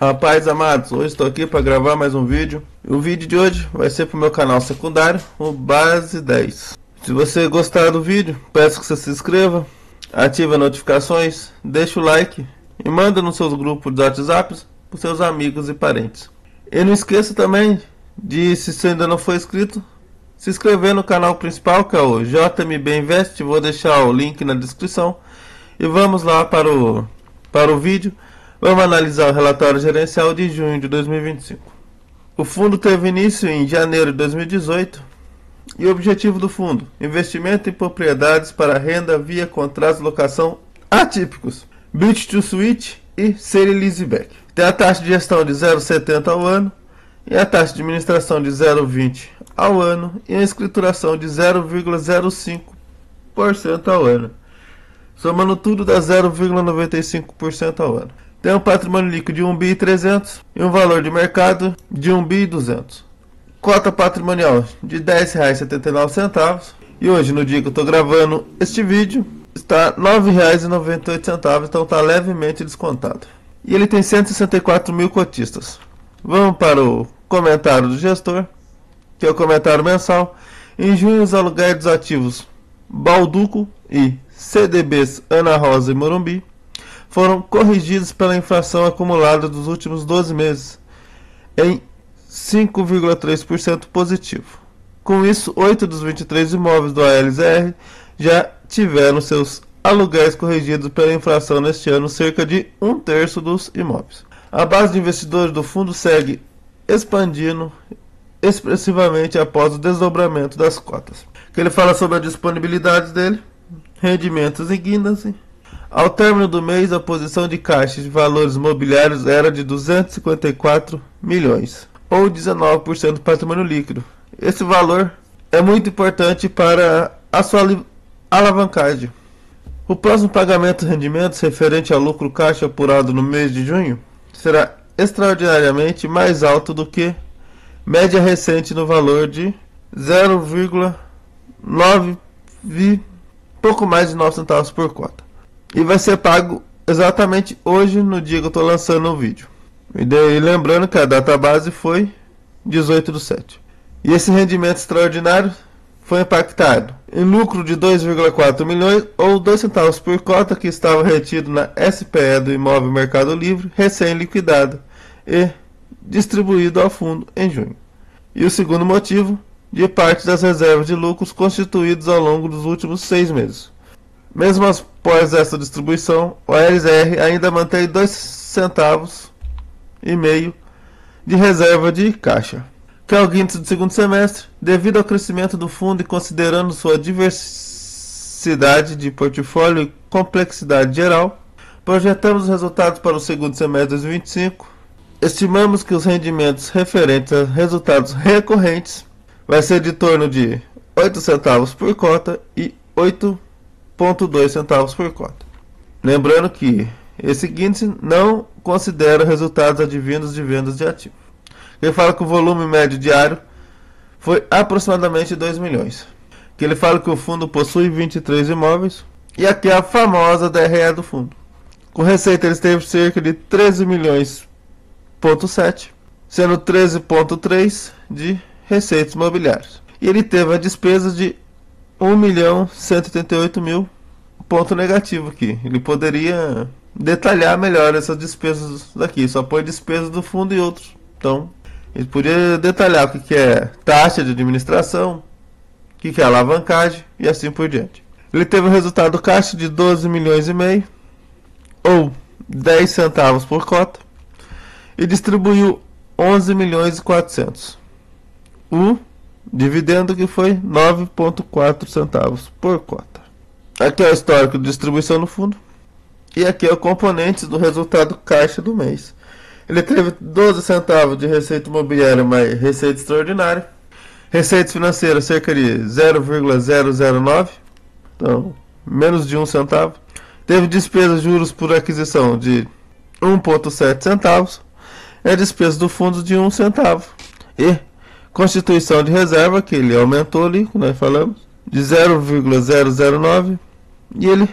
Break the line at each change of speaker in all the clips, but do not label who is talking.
Rapaz amados, hoje estou aqui para gravar mais um vídeo. O vídeo de hoje vai ser para o meu canal secundário, o Base 10. Se você gostar do vídeo, peço que você se inscreva, ative as notificações, deixe o like e manda nos seus grupos de WhatsApp para os seus amigos e parentes. E não esqueça também de, se você ainda não for inscrito, se inscrever no canal principal, que é o JMB Invest. Vou deixar o link na descrição. E vamos lá para o vídeo. Vamos analisar o relatório gerencial de junho de 2025. O fundo teve início em janeiro de 2018 e o objetivo do fundo: investimento em propriedades para renda via contratos de locação atípicos, build to suite e sale leaseback. Tem a taxa de gestão de 0,70 ao ano e a taxa de administração de 0,20 ao ano e a escrituração de 0,05% ao ano. Somando tudo dá 0,95% ao ano. Tem um patrimônio líquido de 1.300 e um valor de mercado de 1.200. Cota patrimonial de R$ 10,79. E hoje, no dia que eu estou gravando este vídeo, está R$ 9,98, então está levemente descontado. E ele tem 164 mil cotistas. Vamos para o comentário do gestor, que é o comentário mensal. Em junho, os aluguéis dos ativos Balduco e CDBs Ana Rosa e Morumbi foram corrigidos pela inflação acumulada dos últimos 12 meses em 5,3% positivo. Com isso, 8 dos 23 imóveis do ALZR já tiveram seus aluguéis corrigidos pela inflação neste ano, cerca de um terço dos imóveis. A base de investidores do fundo segue expandindo expressivamente após o desdobramento das cotas. Que ele fala sobre a disponibilidade dele, rendimentos e guindas. Ao término do mês, a posição de caixa de valores mobiliários era de 254 milhões, ou 19% do patrimônio líquido. Esse valor é muito importante para a sua alavancagem. O próximo pagamento de rendimentos referente ao lucro caixa apurado no mês de junho será extraordinariamente mais alto do que média recente no valor de 0,9, pouco mais de 9 centavos por cota. E vai ser pago exatamente hoje, no dia que eu estou lançando o vídeo. E lembrando que a data base foi 18/7. E esse rendimento extraordinário foi impactado em lucro de 2,4 milhões ou 2 centavos por cota que estava retido na SPE do Imóvel Mercado Livre, recém-liquidado e distribuído ao fundo em junho. E o segundo motivo, de parte das reservas de lucros constituídas ao longo dos últimos 6 meses. Mesmo após essa distribuição, o ALZR ainda mantém 2,5 centavos de reserva de caixa, que é o índice do segundo semestre. Devido ao crescimento do fundo e considerando sua diversidade de portfólio e complexidade geral, projetamos os resultados para o segundo semestre de 2025. Estimamos que os rendimentos referentes a resultados recorrentes vai ser de torno de 8 centavos por cota e 8,2 centavos por cota. Lembrando que esse índice não considera resultados advindos de vendas de ativos. Ele fala que o volume médio diário foi aproximadamente 2 milhões. Que ele fala que o fundo possui 23 imóveis. E aqui é a famosa DRE do fundo. Com receita ele teve cerca de 13 milhões,7, sendo 13,3 de receitas imobiliárias. E ele teve a despesa de 1.188.000, ponto negativo aqui. Ele poderia detalhar melhor essas despesas daqui. Só põe despesas do fundo e outros. Então, ele poderia detalhar o que é taxa de administração, o que é alavancagem e assim por diante. Ele teve um resultado caixa de 12 milhões e meio, ou 10 centavos por cota, e distribuiu 11 milhões e 400. O dividendo que foi 9,4 centavos por cota. Aqui é o histórico de distribuição no fundo. E aqui é o componente do resultado caixa do mês. Ele teve 12 centavos de receita imobiliária mais receita extraordinária. Receitas financeiras cerca de 0,009. Então, menos de 1 centavo. Teve despesas de juros por aquisição de 1,7 centavos. É despesa do fundo de 1 centavo. E constituição de reserva, que ele aumentou ali, como nós falamos, de 0,009. E ele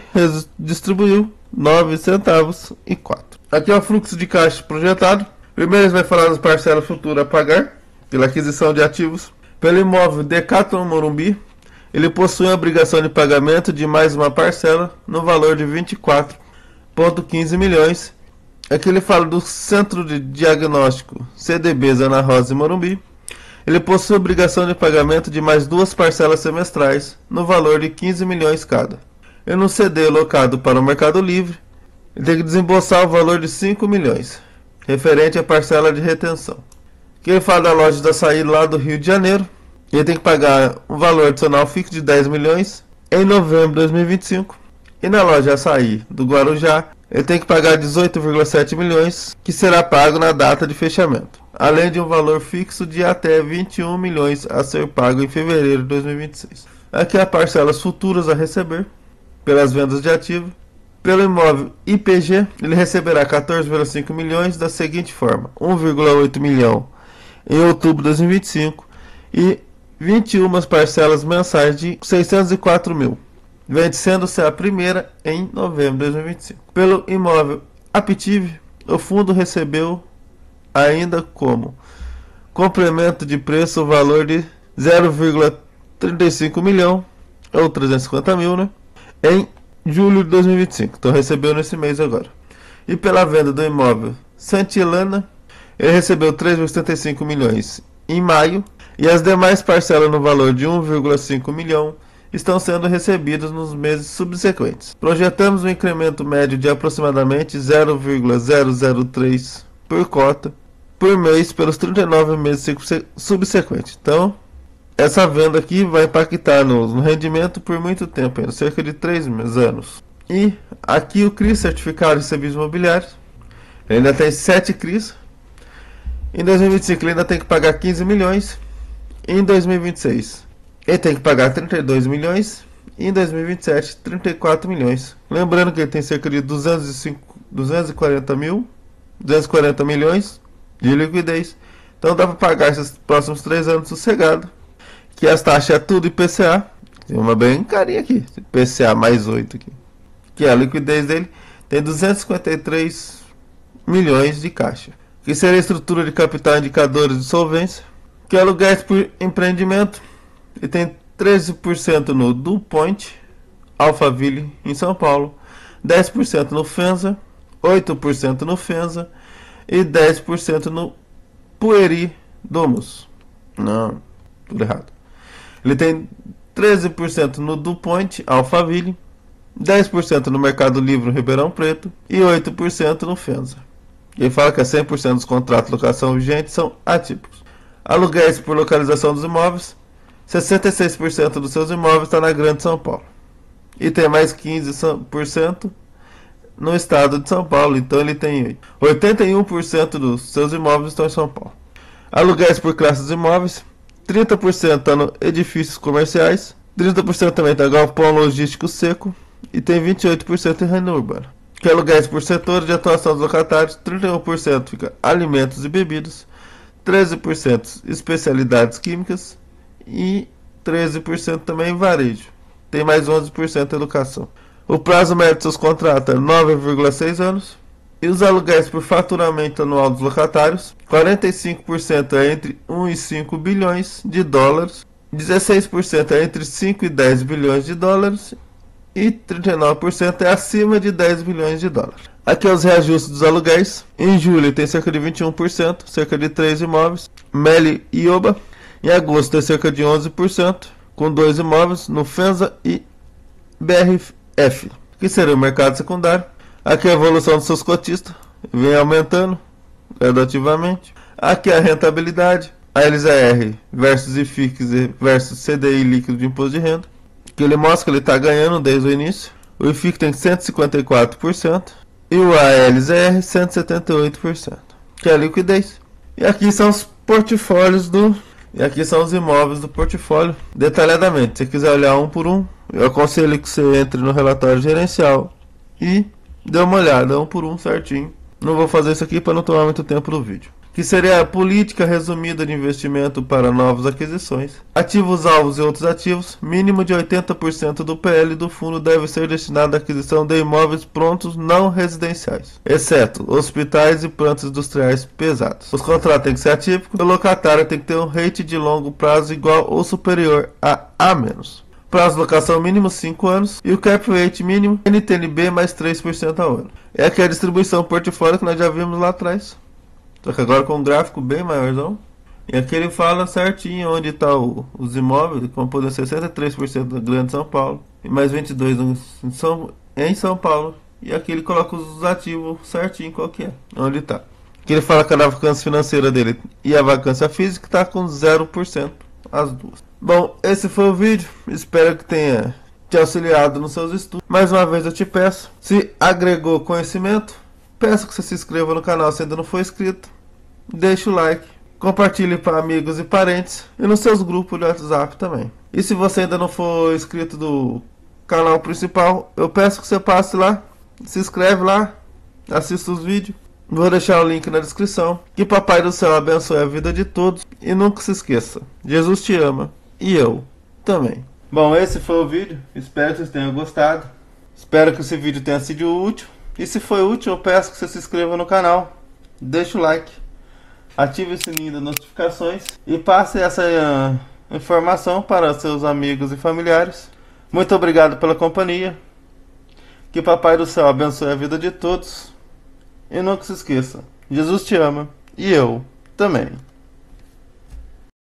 distribuiu 9 centavos e 4. Aqui é o fluxo de caixa projetado. Primeiro ele vai falar das parcelas futuras a pagar pela aquisição de ativos. Pelo imóvel Decathlon Morumbi, ele possui a obrigação de pagamento de mais uma parcela no valor de 24,15 milhões. Aqui ele fala do Centro de Diagnóstico CDBs Ana Rosa e Morumbi. Ele possui a obrigação de pagamento de mais duas parcelas semestrais no valor de 15 milhões cada. E no CD locado para o Mercado Livre, ele tem que desembolsar o valor de 5 milhões, referente à parcela de retenção. Aqui ele fala da loja da Açaí lá do Rio de Janeiro. Ele tem que pagar um valor adicional fixo de 10 milhões em novembro de 2025. E na loja Açaí do Guarujá, ele tem que pagar 18,7 milhões, que será pago na data de fechamento, além de um valor fixo de até 21 milhões a ser pago em fevereiro de 2026. Aqui as parcelas futuras a receber pelas vendas de ativo. Pelo imóvel IPG, ele receberá 14,5 milhões da seguinte forma: 1,8 milhão em outubro de 2025 e 21 parcelas mensais de 604 mil, vencendo-se a primeira em novembro de 2025. Pelo imóvel Aptive, o fundo recebeu ainda como complemento de preço o valor de 0,35 milhão, ou 350 mil, né, em julho de 2025. Então recebeu nesse mês agora. E pela venda do imóvel Santilana, ele recebeu 3,75 milhões em maio, e as demais parcelas no valor de 1,5 milhão estão sendo recebidas nos meses subsequentes. Projetamos um incremento médio de aproximadamente 0,003 por cota por mês pelos 39 meses subsequentes. Então, essa venda aqui vai impactar no rendimento por muito tempo, ainda, cerca de 3 anos. E aqui o CRI, Certificado de Serviços Imobiliários, ele ainda tem 7 CRIs. Em 2025 ele ainda tem que pagar 15 milhões. Em 2026 ele tem que pagar 32 milhões. E em 2027 34 milhões. Lembrando que ele tem cerca de 240 milhões de liquidez. Então dá para pagar esses próximos 3 anos sossegado. Que as taxas é tudo IPCA. Tem uma bem carinha aqui, IPCA mais 8 aqui. Que a liquidez dele tem 253 milhões de caixa. Que seria a estrutura de capital indicadores de solvência. Que aluguéis por empreendimento. E tem 13% no DuPont, Alphaville em São Paulo, 10% no Fenza, 8% no Fenza e 10% no Pueri Domus. Não, tudo errado. Ele tem 13% no DuPont, Alphaville, 10% no Mercado Livre, Ribeirão Preto e 8% no Fenza. Ele fala que 100% dos contratos de locação vigentes são atípicos. Aluguéis por localização dos imóveis, 66% dos seus imóveis está na Grande São Paulo. E tem mais 15% no estado de São Paulo. Então ele tem 81% dos seus imóveis estão em São Paulo. Aluguéis por classes de imóveis, 30% está no edifícios comerciais, 30% também está galpão logístico seco e tem 28% em renda urbana. Que aluguéis por setores de atuação dos locatários, 31% fica alimentos e bebidas, 13% especialidades químicas e 13% também varejo. Tem mais 11% educação. O prazo médio dos seus contratos é 9,6 anos. E os aluguéis por faturamento anual dos locatários, 45% é entre 1 e 5 bilhões de dólares, 16% é entre 5 e 10 bilhões de dólares e 39% é acima de 10 bilhões de dólares. Aqui é os reajustes dos aluguéis. Em julho tem cerca de 21%, cerca de 3 imóveis, Meli e Oba. Em agosto tem cerca de 11%, com 2 imóveis no Fenza e BRF, que seria o mercado secundário. Aqui a evolução dos seus cotistas vem aumentando gradativamente. Aqui a rentabilidade, a LZR versus IFIX versus CDI líquido de imposto de renda, que ele mostra que ele está ganhando desde o início. O IFIX tem 154% e o ALZR 178%, que é a liquidez. E aqui são os portfólios E aqui são os imóveis do portfólio detalhadamente. Se você quiser olhar um por um, eu aconselho que você entre no relatório gerencial e dê uma olhada um por um certinho. Não vou fazer isso aqui para não tomar muito tempo no vídeo. que seria a política resumida de investimento para novas aquisições. Ativos alvos e outros ativos, mínimo de 80% do PL do fundo deve ser destinado à aquisição de imóveis prontos não residenciais, exceto hospitais e plantas industriais pesadas. Os contratos têm que ser atípicos, o locatário tem que ter um rate de longo prazo igual ou superior a A-. Prazo de locação mínimo 5 anos e o cap rate mínimo NTNB mais 3% ao ano. É aqui a distribuição portfólio que nós já vimos lá atrás. Só que agora com um gráfico bem maiorzão. E aqui ele fala certinho onde está os imóveis, que vão poder 63% da Grande São Paulo e mais 22% em São Paulo. E aqui ele coloca os ativos certinho qual que é, onde está. Aqui ele fala que a vacância financeira dele e a vacância física está com 0%, as duas. Bom, esse foi o vídeo, espero que tenha te auxiliado nos seus estudos. Mais uma vez eu te peço, se agregou conhecimento, peço que você se inscreva no canal se ainda não for inscrito, deixe o like, compartilhe para amigos e parentes e nos seus grupos de WhatsApp também. E se você ainda não for inscrito do canal principal, eu peço que você passe lá, se inscreve lá, assista os vídeos. Vou deixar o link na descrição. Que Papai do Céu abençoe a vida de todos e nunca se esqueça, Jesus te ama. E eu também. Bom, esse foi o vídeo. Espero que vocês tenham gostado. Espero que esse vídeo tenha sido útil. E se foi útil, eu peço que você se inscreva no canal. Deixe o like. Ative o sininho das notificações. E passe essa informação para seus amigos e familiares. Muito obrigado pela companhia. Que Papai do Céu abençoe a vida de todos. E nunca se esqueça. Jesus te ama. E eu também.